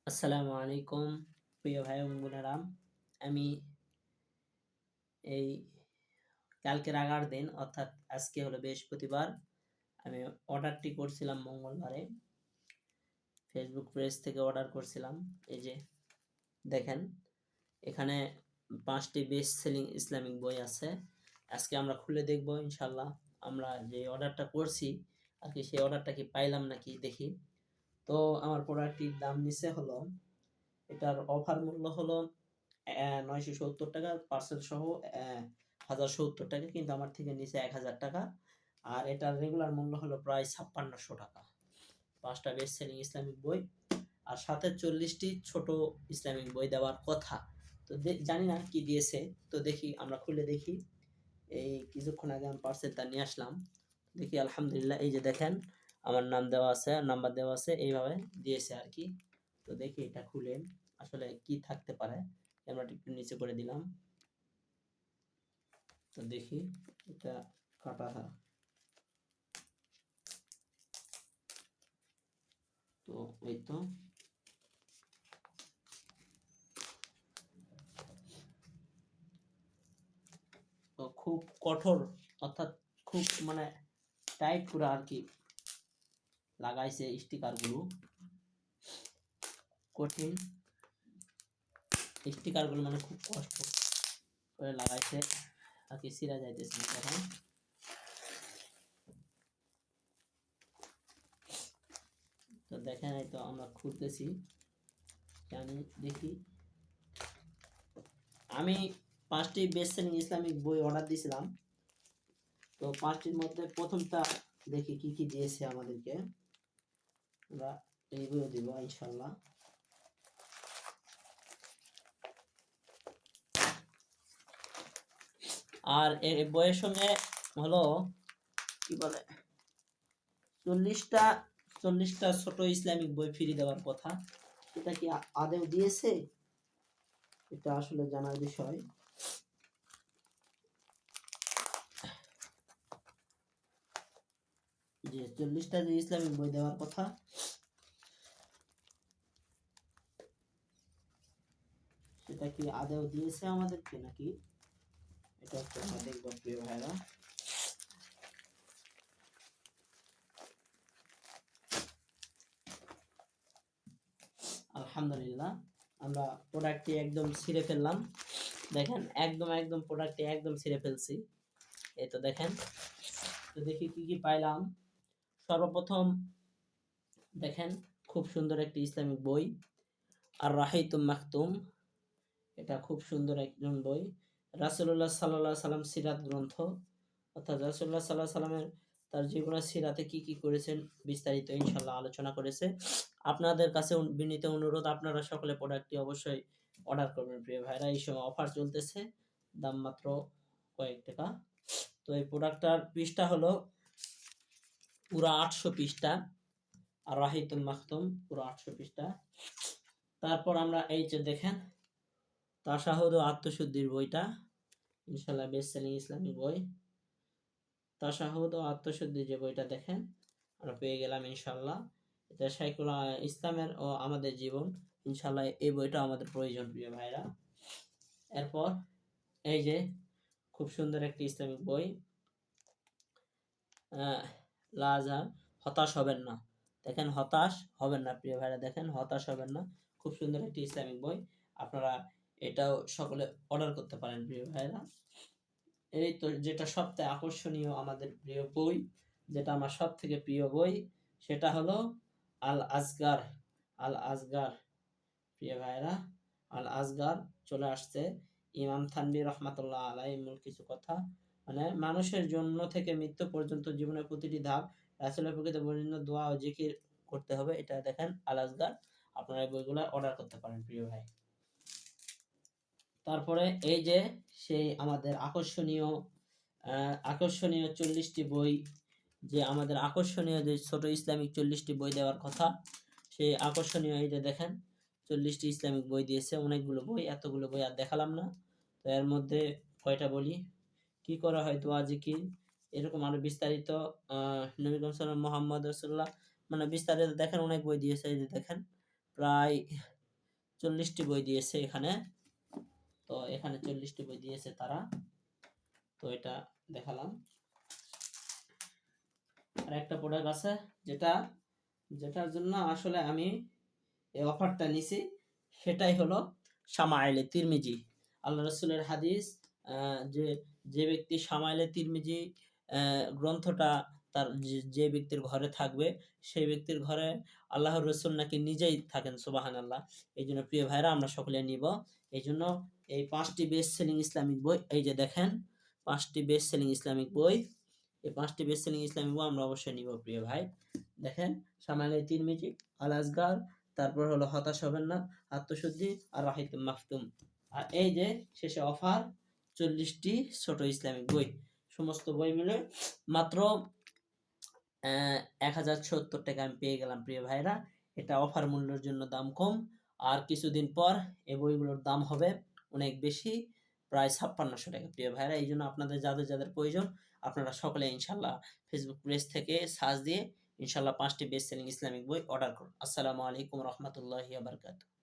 আসসালামু আলাইকুম প্রিয় ভাই এবং বোনেরা। আমি এই কালকের আগার দিন অর্থাৎ আজকে হলো বৃহস্পতিবার। আমি অর্ডারটি করছিলাম মঙ্গলবারে। ফেসবুক পেজ থেকে অর্ডার করছিলাম। এই যে দেখেন, এখানে 5টি বেস্ট সেলিং ইসলামিক বই আছে। আজকে আমরা খুলে দেখব ইনশাআল্লাহ। আমরা যে অর্ডারটা করছি আর কি সেই অর্ডারটা কি পাইলাম নাকি দেখি। তো আমার প্রোডাক্টটির দাম নিচে হলো, এটার অফার মূল্য হলো 970 টাকা, পার্সেল সহ 1070 টাকা, কিন্তু আমার থেকে নিচে 1000 টাকা। আর এটার রেগুলার মূল্য হলো প্রায় 5600 টাকা। 5টা বেস্ট সেলিং ইসলামিক বই আর সাথে 40টি ছোট ইসলামিক বই দেওয়ার কথা। তো জানি না কি দিয়েছে, তো দেখি আমরা খুলে দেখি। এই কিছুক্ষণ আগে আমি পার্সেলটা নিয়ে আসলাম, দেখি আলহামদুলিল্লাহ। এই যে দেখেন, আমার নাম দেওয়া আছে, নাম্বার দেওয়া আছে, এইভাবে দিয়েছে আর কি। তো দেখি এটা খুলে আসলে কি থাকতে পারে। ক্যামেরাটা একটু নিচে করে দিলাম, তো দেখি এটা কাটা। তো এই তো তো খুব কঠোর, অর্থাৎ খুব মানে টাইট করে আর কি লাগাইছে স্টিকার গুলো, কঠিন স্টিকার গুলো, মানে খুব কষ্ট করে লাগাইছে আর কি, ছিঁড়া যাইতেছে না তখন। তো দেখেন, এই তো আমরা খুলতেছি, জানি দেখি। আমি 5টি বেস্ট সেলিং ইসলামিক বই অর্ডার দিয়েছিলাম। তো 5টির মধ্যে প্রথমটা দেখি কি কি দিয়েছে আমাদেরকে। আমরা রিভিউ দিব ইনশাআল্লাহ। আর এর বইয়ের সঙ্গে হলো কি বলে 40টা ছোট ইসলামিক বই ফ্রি দেওয়ার কথা। এটা কি আদেও দিয়েছে, এটা আসলে জানার বিষয়। যে 40টা যে ইসলামিক বই দেওয়ার কথা, সেটা কি আদেও দিয়েছে আমাদেরকে নাকি, এটা হচ্ছে আমরা দেখবো প্রিয় ভাইরা। আলহামদুলিল্লাহ, আমরা প্রোডাক্টটি একদম ছিঁড়ে ফেললাম। দেখেন, একদম প্রোডাক্টটি একদম ছিঁড়ে ফেলছি। এই তো দেখেন। তো দেখি কি কি পাইলাম। সর্বপ্রথম দেখেন, খুব সুন্দর একটি ইসলামিক বই, আর রাহিতুম মাকতুম। এটা খুব সুন্দর একজন বই। রাসূলুল্লাহ সাল্লাল্লাহু সাল্লাম সিরাত গ্রন্থ, অর্থাৎ রাসূলুল্লাহ সাল্লাল্লাহু সাল্লামের তার জীবনের সিরাতে কি কি করেছেন বিস্তারিত ইনশাআল্লাহ আলোচনা করেছে। আপনাদের কাছে বিনীত অনুরোধ, আপনারা সকলে প্রোডাক্টটি অবশ্যই অর্ডার করবেন প্রিয় ভাইরা। এই সময় অফার চলতেছে, দাম মাত্র কয়েক টাকা। তো এই প্রোডাক্টটার পৃষ্ঠা হলো পুরো 800 পৃষ্ঠা, আর রাহিতুল মাকতুম পুরো 800 পৃষ্ঠা। তারপর আমরা এই যে দেখেন, তাশাহুদ ও আত্মশুদ্ধির বইটা, ইনশাআল্লাহ বেস্ট সেলিং ইসলামিক বই। তাশাহুদ ও আত্মশুদ্ধি যে বইটা দেখেন, আমরা পেয়ে গেলাম ইনশাআল্লাহ। এটা শাইখুল ইসলামের ও আমাদের জীবন, ইনশাআল্লাহ এই বইটা আমাদের প্রয়োজন প্রিয় ভাইরা। এরপর এই যে খুব সুন্দর একটি ইসলামিক বই, লাজা হতাশ হবেন না। দেখেন, হতাশ হবেন না প্রিয় ভাইরা, দেখেন হতাশ হবেন না। খুব সুন্দর একটি ইসলামিক বই, আপনারা এটাও সকলে অর্ডার করতে পারেন প্রিয় ভাইরা। এই তো যেটা সবথেকে আকর্ষণীয় আমাদের প্রিয় বই, যেটা আমার সব থেকে প্রিয় বই, সেটা হলো আল আজগার। আল আজগার প্রিয় ভাইরা, আল আজগার চলে আসছে। ইমাম থানভী রহমাতুল্লাহ আলাইহির মূল কিছু কথা, মানে মানুষের জন্য থেকে মৃত্যু পর্যন্ত জীবনের প্রতিটি ধাপ রাসূলের প্রকৃত বর্ণিত দোয়া ও জিকির করতে হবে। এটা দেখেন আল আজগার, আপনারা এই বইগুলো অর্ডার করতে পারেন প্রিয় ভাই। তারপরে এই যে সেই আমাদের আকর্ষণীয় 40টি বই, যে আমাদের আকর্ষণীয় যে ছোট ইসলামিক 40টি বই দেওয়ার কথা, সেই আকর্ষণীয় এই যে দেখেন 40টি ইসলামিক বই দিয়েছে। অনেকগুলো বই, এতগুলো বই আর দেখালাম না। তো এর মধ্যে কয়টা বলি, কি করা হয় দোয়া জিকির, এরকম আরো বিস্তারিত নবী করিম সাল্লাল্লাহু মুহাম্মদ রাসূলুল্লাহ, মানে বিস্তারিত দেখেন অনেক বই দিয়েছে। এই যে দেখেন প্রায় 40টি বই দিয়েছে এখানে। তো এখানে 40টি বই দিয়েছে তারা। তো এটা দেখালাম। আর একটা প্রোডাক্ট আছে যেটার জন্য আসলে আমি এই অফারটা নিছি, সেটাই হলো শামাইলে তিরমিজি। আল্লাহ রসুলের হাদিস, যে যে ব্যক্তি শামাইলে তিরমিজি গ্রন্থটা তার যে ব্যক্তির ঘরে থাকবে, সেই ব্যক্তির ঘরে আল্লাহর রসুল নাকি নিজেই থাকেন, সুবহানাল্লাহ। এই জন্য প্রিয় ভাইরা, আমরা সকলে নিব। এই জন্য এই 5টি বেস্ট সেলিং ইসলামিক বই, এই যে দেখেন 5টি বেস্ট সেলিং ইসলামিক বই, এই 5টি বেস্ট সেলিং ইসলামিক বই আমরা অবশ্যই নিব প্রিয় ভাই। দেখেন, শামাইলে তিরমিজি, আল আজগার, তারপর হলো হতাশ হবেন না, আত্মশুদ্ধি, আর রাহিতুম মাফতুম। আর এই যে শেষে অফার, 40টি ছোট ইসলামিক বই, সমস্ত বই মিলে মাত্র 1070 টাকা আমি পেয়ে গেলাম প্রিয় ভাইরা। এটা অফার মূল্যের জন্য দাম কম। আর কিছুদিন পর এই বইগুলোর দাম হবে অনেক বেশি, প্রায় 5600 টাকা প্রিয় ভাইরা। এই জন্য আপনাদের যাদের যাদের প্রয়োজন, আপনারা সকলে ইনশাল্লাহ ফেসবুক পেজ থেকে সার্চ দিয়ে ইনশাল্লাহ 5টি বেস্ট সেলিং ইসলামিক বই অর্ডার করুন। আসসালামু আলাইকুম রহমতুল্লাহি ওয়া বারাকাতুহু।